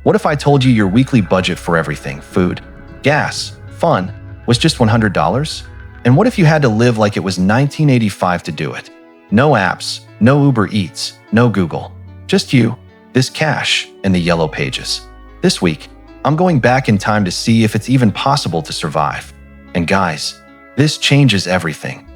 What if I told you your weekly budget for everything, food, gas, fun, was just $100? And what if you had to live like it was 1985 to do it? No apps, no Uber Eats, no Google. Just you, this cash, and the yellow pages. This week, I'm going back in time to see if it's even possible to survive. And guys, this changes everything.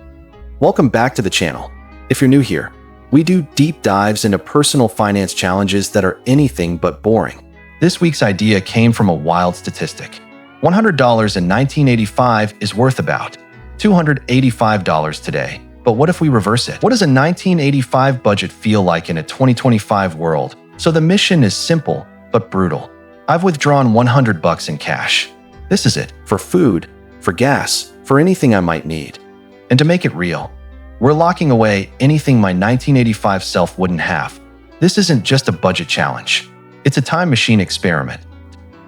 Welcome back to the channel. If you're new here, we do deep dives into personal finance challenges that are anything but boring. This week's idea came from a wild statistic. $100 in 1985 is worth about $285 today. But what if we reverse it? What does a 1985 budget feel like in a 2025 world? So the mission is simple, but brutal. I've withdrawn $100 in cash. This is it, for food, for gas, for anything I might need. And to make it real, we're locking away anything my 1985 self wouldn't have. This isn't just a budget challenge. It's a time machine experiment.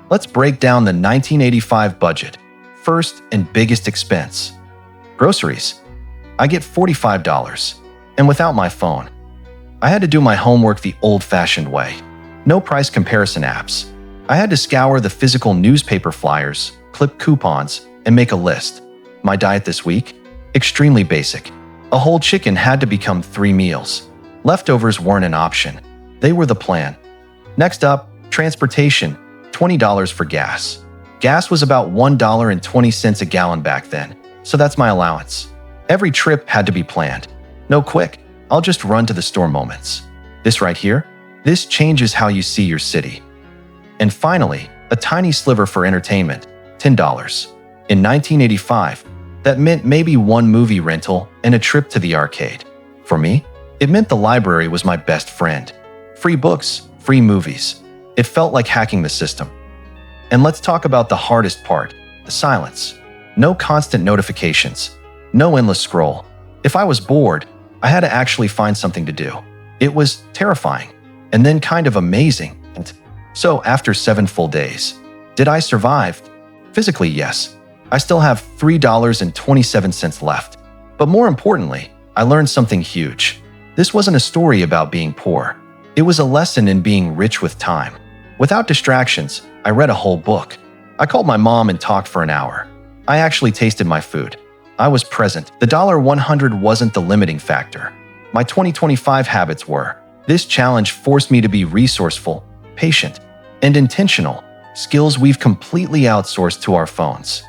Let's break down the 1985 budget. First and biggest expense. Groceries. I get $45. And without my phone, I had to do my homework the old-fashioned way. No price comparison apps. I had to scour the physical newspaper flyers, clip coupons, and make a list. My diet this week? Extremely basic. A whole chicken had to become 3 meals. Leftovers weren't an option. They were the plan. Next up, transportation. $20 for gas. Gas was about $1.20 a gallon back then, so that's my allowance. Every trip had to be planned. No quick, I'll just run to the store moments. This right here? This changes how you see your city. And finally, a tiny sliver for entertainment, $10. In 1985, that meant maybe one movie rental and a trip to the arcade. For me, it meant the library was my best friend. Free books, free movies. It felt like hacking the system. And let's talk about the hardest part, the silence. No constant notifications. No endless scroll. If I was bored, I had to actually find something to do. It was terrifying, and then kind of amazing. And so after 7 full days, did I survive? Physically, yes. I still have $3.27 left. But more importantly, I learned something huge. This wasn't a story about being poor. It was a lesson in being rich with time. Without distractions, I read a whole book. I called my mom and talked for an hour. I actually tasted my food. I was present. The $100 wasn't the limiting factor. My 2025 habits were. This challenge forced me to be resourceful, patient, and intentional, skills we've completely outsourced to our phones.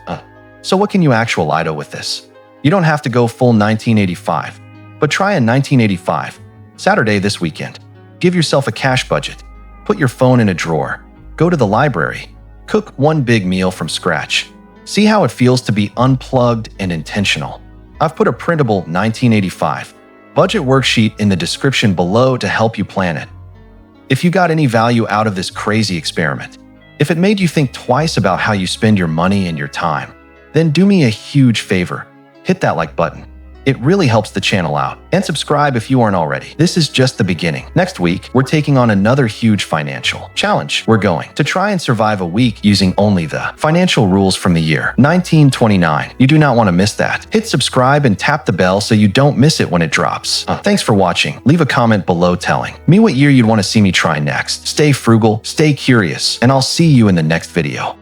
So what can you actualize with this? You don't have to go full 1985, but try a 1985. Saturday this weekend. Give yourself a cash budget. Put your phone in a drawer. Go to the library. Cook one big meal from scratch. See how it feels to be unplugged and intentional. I've put a printable 1985 budget worksheet in the description below to help you plan it. If you got any value out of this crazy experiment, if it made you think twice about how you spend your money and your time, then do me a huge favor. Hit that like button. It really helps the channel out. And subscribe if you aren't already. This is just the beginning. Next week, we're taking on another huge financial challenge. We're going to try and survive a week using only the financial rules from the year 1929. You do not want to miss that. Hit subscribe and tap the bell so you don't miss it when it drops. Thanks for watching. Leave a comment below telling me what year you'd want to see me try next. Stay frugal, stay curious, and I'll see you in the next video.